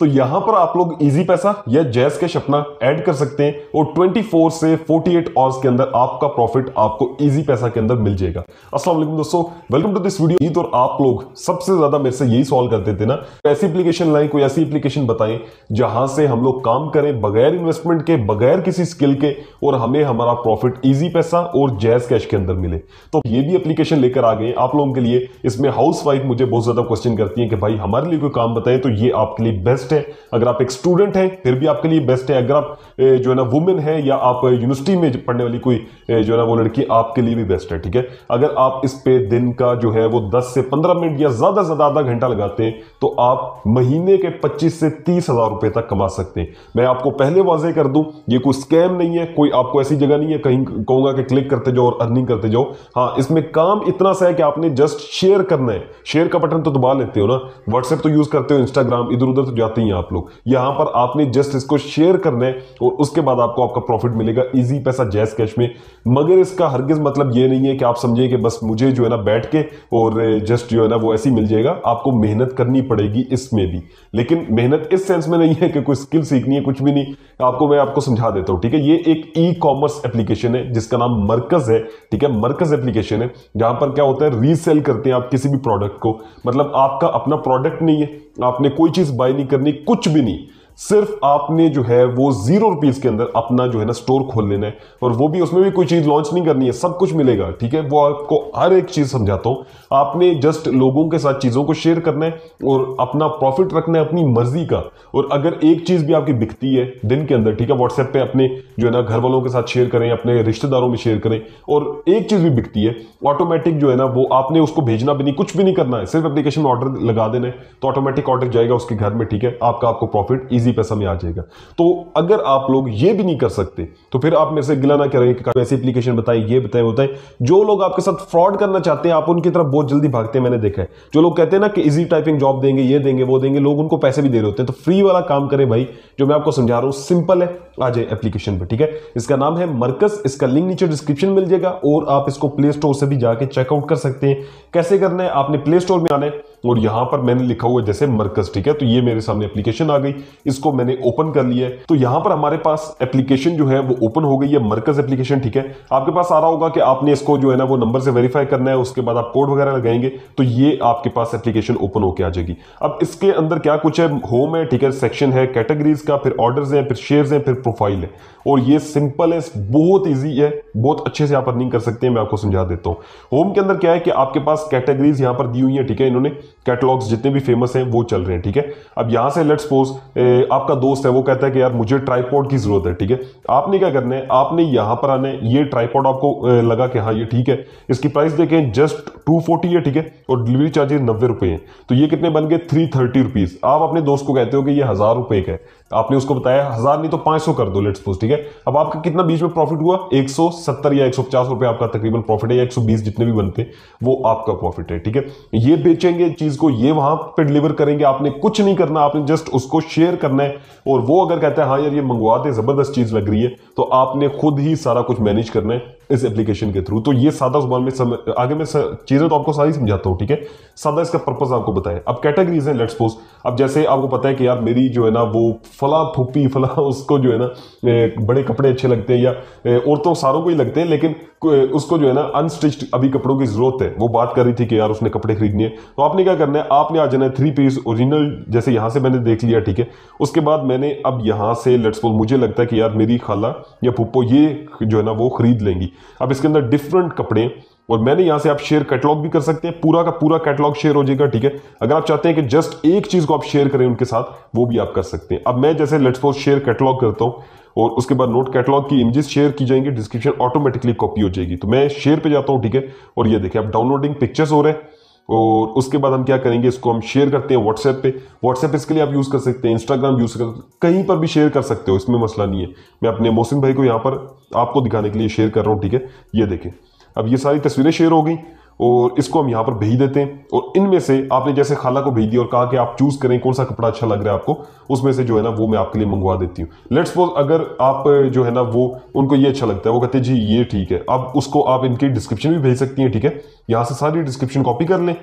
तो यहां पर आप लोग इजी पैसा या जैज कैश अपना ऐड कर सकते हैं और 24 से 48 आवर्स के अंदर आपका प्रॉफिट आपको इजी पैसा के अंदर मिल जाएगा। अस्सलाम वालेकुम दोस्तों, वेलकम टू दिस वीडियो। और आप लोग सबसे ज्यादा मेरे से यही सवाल करते थे ना, ऐसी एप्लीकेशन लाएं, कोई ऐसी एप्लीकेशन बताएं जहां से हम लोग काम करें बगैर इन्वेस्टमेंट के, बगैर किसी स्किल के, और हमें हमारा प्रॉफिट इजी पैसा और जैज कैश के अंदर मिले। तो ये भी एप्लीकेशन लेकर आ गए आप लोगों के लिए। इसमें हाउस वाइफ मुझे बहुत ज्यादा क्वेश्चन करती है कि भाई हमारे लिए कोई काम बताएं, तो ये आपके लिए बेस्ट है। अगर आप एक स्टूडेंट हैं फिर भी आपके लिए बेस्ट है। अगर आप जो है ना वुमेन है या आप यूनिवर्सिटी में पढ़ने वाली कोई जो है ना वो लड़की, आपके लिए भी बेस्ट है। ठीक है, अगर आप इस पे दिन का जो है वो 10 से 15 मिनट या ज्यादा से ज्यादा आधा घंटा लगाते हैं तो आप महीने के 25 से 30 हजार रुपए तक कमा सकते हैं। मैं आपको पहले वाजे कर दूं, ये कोई स्कैम नहीं है, कोई आपको ऐसी जगह नहीं है कहीं कहूंगा कि क्लिक करते जाओ और अर्निंग करते जाओ। हाँ, इसमें काम इतना सा है कि आपने जस्ट शेयर करना है। शेयर का बटन तो दबा लेते हो ना, व्हाट्सएप तो यूज करते हो, इंस्टाग्राम, इधर उधर तो जाते ही हैं आप लोग। यहां पर आपने जस्ट इसको शेयर करना है और उसके बाद आपको आपका प्रॉफिट मिलेगा इजी पैसा जैज कैश में। मगर इसका हरगिज मतलब ये नहीं है कि आप समझे कि बस मुझे जो है ना बैठ के और जस्ट जो है ना वो ऐसे ही मिल जाएगा। आपको मेहनत करनी पड़ेगी इसमें भी, लेकिन मेहनत इस सेंस में नहीं है कि कोई स्किल सीखनी है, कुछ भी नहीं। मैं आपको समझा देता हूं। ठीक है, ये एक ई कॉमर्स एप्लीकेशन है जिसका नाम मरकज है। ठीक है, मरकज एप्लीकेशन है जहां पर क्या होता है, रीसेल करते हैं आप किसी भी प्रोडक्ट को। मतलब आपका अपना प्रोडक्ट नहीं है, आपने कोई चीज बाय नहीं करनी, कुछ भी नहीं, सिर्फ आपने जो है वो ₹0 के अंदर अपना जो है ना स्टोर खोल लेना है। और वो भी, उसमें भी कोई चीज लॉन्च नहीं करनी है, सब कुछ मिलेगा। ठीक है, वो आपको हर एक चीज समझाता हूं। आपने जस्ट लोगों के साथ चीजों को शेयर करना है और अपना प्रॉफिट रखना है अपनी मर्जी का। और अगर एक चीज भी आपकी बिकती है दिन के अंदर, ठीक है, व्हाट्सएप पे अपने जो है ना घर वालों के साथ शेयर करें, अपने रिश्तेदारों में शेयर करें, और एक चीज भी बिकती है, ऑटोमेटिक जो है ना वो आपने उसको भेजना भी नहीं, कुछ भी नहीं करना है, सिर्फ एप्लीकेशन में ऑर्डर लगा देना है तो ऑटोमेटिक ऑर्डर जाएगा उसके घर में। ठीक है, आपको प्रॉफिट इजी पैसा में आ जाएगा। तो अगर आप लोग ये भी नहीं कर सकते तो फिर आप मेरे से गिला ना करें कि ऐसी एप्लीकेशन बताएं, ये बताएं, बताएं। जो लोग आपके साथ फ्रॉड करना चाहते हैं आप उनकी तरफ बहुत जल्दी भागते हैं, मैंने देखा है। जो लोग कहते हैं ना कि इजी टाइपिंग जॉब देंगे, ये देंगे, वो देंगे, लोग उनको पैसे भी दे रहे होते हैं। तो फ्री वाला काम करें भाई, जो मैं आपको समझा रहा हूं सिंपल है। आ जाए एप्लीकेशन पे। ठीक है, इसका नाम है मरकज, इसका लिंक नीचे डिस्क्रिप्शन मिल जाएगा और आप इसको प्ले स्टोर से भी जाके चेकआउट कर सकते हैं। कैसे करना है, आपने प्ले स्टोर में आना है और यहां पर मैंने लिखा हुआ है जैसे मरकज। ठीक है, तो ये मेरे सामने एप्लीकेशन आ गई, इसको मैंने ओपन कर लिया है। तो यहां पर हमारे पास एप्लीकेशन जो है वो ओपन हो गई है, मरकज एप्लीकेशन। ठीक है, आपके पास आ रहा होगा कि आपने इसको जो है ना वो नंबर से वेरीफाई करना है, उसके बाद आप कोड वगैरह लगाएंगे तो ये आपके पास एप्लीकेशन ओपन होकर आ जाएगी। अब इसके अंदर क्या कुछ है, होम है, ठीक है, सेक्शन है कैटेगरीज का, फिर ऑर्डर्स है, फिर शेयर्स है, फिर प्रोफाइल है। और ये सिंपल है, बहुत ईजी है, बहुत अच्छे से आप अर्निंग कर सकते हैं। मैं आपको समझा देता हूं। होम के अंदर क्या है कि आपके पास कैटेगरीज यहां पर दी हुई है। ठीक है, इन्होंने कैटलॉग्स जितने भी फेमस हैं वो चल रहे हैं। ठीक है, अब यहां से लेट्स सपोज आपका दोस्त है, वो कहता है कि यार मुझे ट्राइपॉड की जरूरत है। ठीक है, आपने क्या करना है, आपने यहां पर आना है। ये ट्राइपॉड आपको लगा कि हाँ ये ठीक है, इसकी प्राइस देखें जस्ट 240 है। ठीक है, और डिलीवरी चार्जेस 90 रुपए हैं, तो ये कितने बन गए, 330 रुपीज। आप अपने दोस्त को कहते हो कि ये 1000 रुपए का है, आपने उसको बताया 1000 नहीं तो 500 कर दो लेट्स सपोज। ठीक है, अब आपका कितना बीच में प्रॉफिट हुआ, 170 या 150 रुपए आपका तकरीबन प्रॉफिट है, या 120 जितने भी बनते वो आपका प्रॉफिट है। ठीक है, ये बेचेंगे चीज को, ये वहां पे डिलीवर करेंगे, आपने कुछ नहीं करना, आपने जस्ट उसको शेयर करना है। और वो अगर कहता है हाँ यार ये मंगवा दे, जबरदस्त चीज लग रही है, तो आपने खुद ही सारा कुछ मैनेज करना है इस एप्लीकेशन के थ्रू। तो ये सादा जुबान में आगे मैं चीजें तो आपको सारी समझाता हूं। ठीक है, सादा इसका पर्पस आपको बताया। अब कैटेगरीज है लेट्स सपोज, अब जैसे आपको पता है कि यार मेरी जो है ना वो फला फूफी फला, उसको जो है ना बड़े कपड़े अच्छे लगते हैं, या औरतों सारों को ही लगते हैं, लेकिन उसको जो है ना अनस्टिच्ड अभी कपड़ों की जरूरत है। वो बात कर रही थी कि यार उसने कपड़े खरीदने हैं, तो आपने क्या करना है, आपने आ जाना है 3 पीस ओरिजिनल, जैसे यहां से मैंने देख लिया। ठीक है, उसके बाद मैंने अब यहां से लेट्स सपोज मुझे लगता है कि यार मेरी खाला या फूफो ये जो है ना वो खरीद लेंगी। अब इसके अंदर डिफरेंट कपड़े, और मैंने यहां से आप शेयर कैटलॉग भी कर सकते हैं, पूरा का पूरा कैटलॉग शेयर हो जाएगा। ठीक है, अगर आप चाहते हैं कि जस्ट एक चीज को आप शेयर करें उनके साथ, वो भी आप कर सकते हैं। अब मैं जैसे लेट्स सपोज शेयर कैटलॉग करता हूं और उसके बाद नोट कैटलॉग की इमेजेस शेयर की जाएंगी, डिस्क्रिप्शन ऑटोमेटिकली कॉपी हो जाएगी। तो मैं शेयर पे जाता हूं। ठीक है, और ये देखिए अब डाउनलोडिंग पिक्चर्स हो रहे हैं। और उसके बाद हम क्या करेंगे, इसको हम शेयर करते हैं व्हाट्सएप पे। व्हाट्सएप इसके लिए आप यूज कर सकते हैं, इंस्टाग्राम यूज कर, कहीं पर भी शेयर कर सकते हो, इसमें मसला नहीं है। मैं अपने मोहसिन भाई को यहाँ पर आपको दिखाने के लिए शेयर कर रहा हूँ। ठीक है, ये देखें अब ये सारी तस्वीरें शेयर हो गई और इसको हम यहाँ पर भेज देते हैं। और इनमें से आपने जैसे खाला को भेज दिया और कहा कि आप चूज करें कौन सा कपड़ा अच्छा लग रहा है आपको, उसमें से जो है ना वो मैं आपके लिए मंगवा देती हूँ। लेट्स सपोज अगर आप जो है ना वो उनको ये अच्छा लगता है, वो कहते हैं जी ये ठीक है, अब उसको आप इनकी डिस्क्रिप्शन भी भेज सकती हैं। ठीक है, यहाँ से सारी डिस्क्रिप्शन कॉपी कर लें,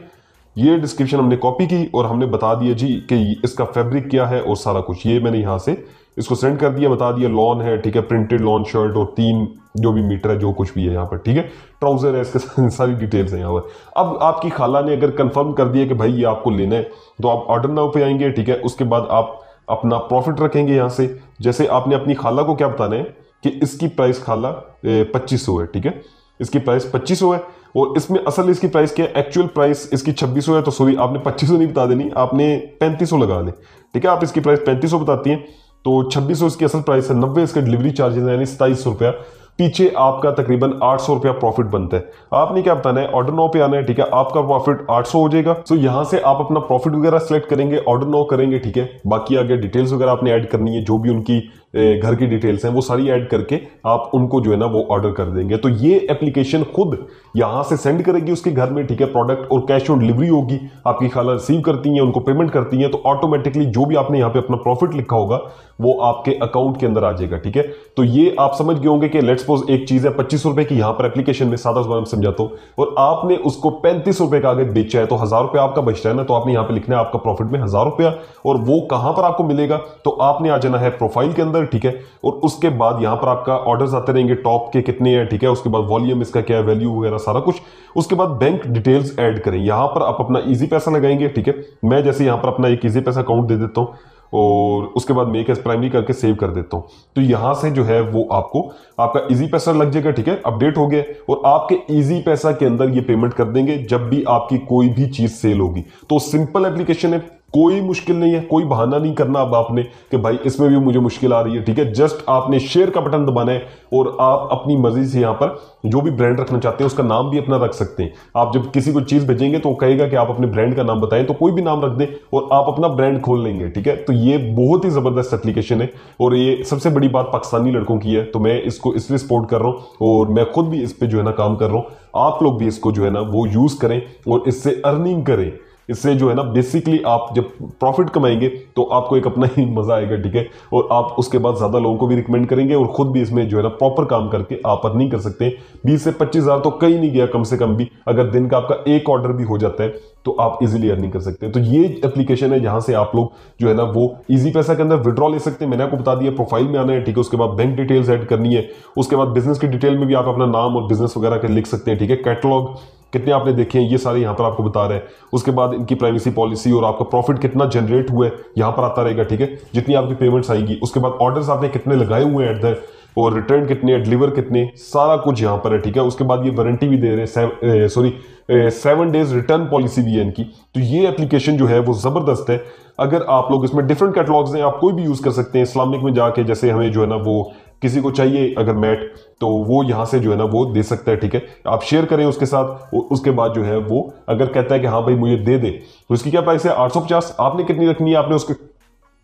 ये डिस्क्रिप्शन हमने कॉपी की और हमने बता दिया जी कि इसका फैब्रिक क्या है और सारा कुछ ये मैंने यहाँ से इसको सेंड कर दिया, बता दिया लॉन है, ठीक है, प्रिंटेड लॉन शर्ट और 3 जो भी मीटर है जो कुछ भी है यहाँ पर, ठीक है, ट्राउजर है, इसके सारी डिटेल्स है यहाँ पर। अब आपकी खाला ने अगर कंफर्म कर दिया कि भाई ये आपको लेना है तो आप ऑर्डर नाउ पे आएंगे, ठीक है। उसके बाद आप अपना प्रॉफिट रखेंगे यहाँ से। जैसे आपने अपनी खाला को क्या बताना है कि इसकी प्राइस खाला 2500 है, ठीक है, इसकी प्राइस 2500 है और इसमें असल इसकी प्राइस क्या है, एक्चुअल प्राइस इसकी 2600 है, तो सॉरी आपने 2500 नहीं बता देनी, आपने 3500 लगा ले, ठीक है। आप इसकी प्राइस 3500 बताती हैं तो 2600 इसकी असल प्राइस है, 90 इसका डिलीवरी चार्जेस है यानी 2700 रुपया, पीछे आपका तकरीबन 800 रुपया प्रॉफिट बनता है। आपने क्या बताना है, ऑर्डर नाउ पे आना है, ठीक है, आपका प्रॉफिट 800 हो जाएगा। तो यहां से आप अपना प्रॉफिट वगैरह सेलेक्ट करेंगे, ऑर्डर नाउ करेंगे, ठीक है। बाकी आगे डिटेल्स वगैरह आपने ऐड करनी है, जो भी उनकी घर की डिटेल्स हैं वो सारी ऐड करके आप उनको जो है ना वो ऑर्डर कर देंगे। तो ये एप्लीकेशन खुद यहां से सेंड करेगी उसके घर में, ठीक है, प्रोडक्ट, और कैश ऑन डिलीवरी होगी। आपकी खाला रिसीव करती हैं, उनको पेमेंट करती हैं, तो ऑटोमेटिकली जो भी आपने यहाँ पे अपना प्रॉफिट लिखा होगा वो आपके अकाउंट के अंदर आ जाएगा, ठीक है। तो ये आप समझ गए होंगे कि लेट्स सपोज एक चीज है 2500 रुपए की, यहां पर एप्लीकेशन में सादा में समझाता हूं, और आपने उसको 3500 रुपए का आगे बेचा है तो 1000 रुपया आपका बच रहा है ना, तो आपने यहां पे लिखना है आपका प्रॉफिट में 1000 रुपया। और वो कहां पर आपको मिलेगा, तो आपने आ जाना है प्रोफाइल के अंदर, ठीक है, और उसके बाद यहां पर आपका ऑर्डर्स आते रहेंगे, टॉप के कितने हैं, ठीक है, उसके बाद वॉल्यूम इसका क्या है, वैल्यू वगैरह सारा कुछ। उसके बाद बैंक डिटेल्स ऐड करें, यहां पर आप अपना इजी पैसा लगाएंगे, ठीक है। मैं जैसे यहां पर अपना एक इजी पैसा अकाउंट दे देता हूं और उसके बाद मेक एज प्राइमरी करके सेव कर देता हूं, तो यहां से जो है वो आपको आपका इजी पैसा लग जाएगा, ठीक है, अपडेट हो गया। और आपके इजी पैसा के अंदर ये पेमेंट कर देंगे जब भी आपकी कोई भी चीज सेल होगी। तो सिंपल एप्लीकेशन है, कोई मुश्किल नहीं है, कोई बहाना नहीं करना अब आपने कि भाई इसमें भी मुझे मुश्किल आ रही है, ठीक है। जस्ट आपने शेयर का बटन दबाना है और आप अपनी मर्जी से यहां पर जो भी ब्रांड रखना चाहते हैं उसका नाम भी अपना रख सकते हैं। आप जब किसी को चीज भेजेंगे तो वो कहेगा कि आप अपने ब्रांड का नाम बताएं, तो कोई भी नाम रख दें और आप अपना ब्रांड खोल लेंगे, ठीक है। तो ये बहुत ही जबरदस्त एप्लीकेशन है और ये सबसे बड़ी बात पाकिस्तानी लड़कों की है, तो मैं इसको इसलिए सपोर्ट कर रहा हूं और मैं खुद भी इस पे जो है ना काम कर रहा हूं। आप लोग भी इसको जो है ना वो यूज करें और इससे अर्निंग करें। इससे जो है ना बेसिकली आप जब प्रॉफिट कमाएंगे तो आपको एक अपना ही मजा आएगा, ठीक है, और आप उसके बाद ज्यादा लोगों को भी रिकमेंड करेंगे और खुद भी इसमें जो है ना प्रॉपर काम करके आप अर्निंग कर सकते हैं। 20 से 25 हजार तो कहीं नहीं गया कम से कम भी, अगर दिन का आपका एक ऑर्डर भी हो जाता है तो आप इजीली अर्निंग कर सकते हैं। तो ये एप्लीकेशन है जहां से आप लोग जो है ना वो इजी पैसा के अंदर विड्रॉ ले सकते हैं। मैंने आपको बता दिया प्रोफाइल में आना है, ठीक है, उसके बाद बैंक डिटेल्स ऐड करनी है, उसके बाद बिजनेस की डिटेल में भी आप अपना नाम और बिजनेस वगैरह के लिख सकते हैं, ठीक है। कैटलॉग कितने आपने देखे हैं ये सारे यहाँ पर आपको बता रहे हैं। उसके बाद इनकी प्राइवेसी पॉलिसी और आपका प्रॉफिट कितना जनरेट हुआ है यहाँ पर आता रहेगा, ठीक है, जितनी आपकी पेमेंट्स आएंगी। उसके बाद ऑर्डर्स आपने कितने लगाए हुए हैं एट और रिटर्न कितने, डिलीवर कितने, सारा कुछ यहाँ पर है, ठीक है। उसके बाद ये वारंटी भी दे रहे हैं, 7 डेज रिटर्न पॉलिसी भी है इनकी। तो ये एप्लीकेशन जो है वो जबरदस्त है। अगर आप लोग इसमें डिफरेंट कैटलॉग्स हैं, आप कोई भी यूज कर सकते हैं। इस्लामिक में जाके जैसे हमें जो है ना वो किसी को चाहिए अगर मैट, तो वो यहां से जो है ना वो दे सकता है, ठीक है। आप शेयर करें उसके साथ, उसके बाद जो है वो अगर कहता है कि हाँ भाई मुझे दे दे, तो इसकी क्या प्राइस है 850। आपने कितनी रखनी है, आपने उसके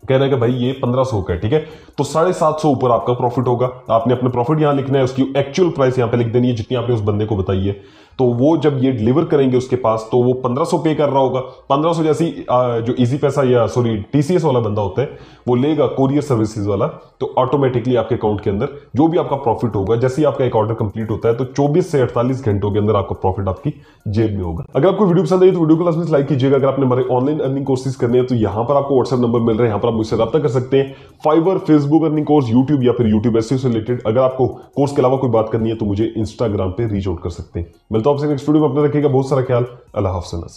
कह रहा है कि भाई ये 1500 का है, ठीक है, तो 750 ऊपर आपका प्रॉफिट होगा। आपने अपने प्रॉफिट यहां लिखना है, उसकी एक्चुअल प्राइस यहां पे लिख देनी है जितनी आपने उस बंदे को बताई है। तो वो जब ये डिलीवर करेंगे उसके पास तो वो 1500 पे कर रहा होगा। 1500 जैसी जो इजी पैसा या सॉरी टीसीएस वाला बंदा होता है वो लेगा, कोरियर सर्विसेज वाला, तो ऑटोमेटिकली आपके अकाउंट के अंदर जो भी आपका प्रॉफिट होगा, जैसे ही आपका एक ऑर्डर कंप्लीट होता है तो 24 से 48 घंटों के अंदर आपका प्रॉफिट आपकी जेब में होगा। अगर आपको वीडियो पसंद आई तो वीडियो को लास्ट में लाइक कीजिएगा। अगर आपने हमारे ऑनलाइन अर्निंग कोर्सेज करने हैं तो यहाँ पर आपको व्हाट्सएप नंबर मिल रहा है, यहाँ पर आप मुझसे रब्ता कर सकते हैं। Fiverr, Facebook earning course, YouTube या फिर यूट्यूब एसईओ से रिलेटेड। अगर आपको कोर्स के अलावा कोई बात करनी है तो मुझे इंस्टाग्राम पे रीच आउट कर सकते हैं। मिलता हूं आपसे नेक्स्ट वीडियो में, अपना रखिएगा बहुत सारा ख्याल। अल्लाह हाफ़िज़।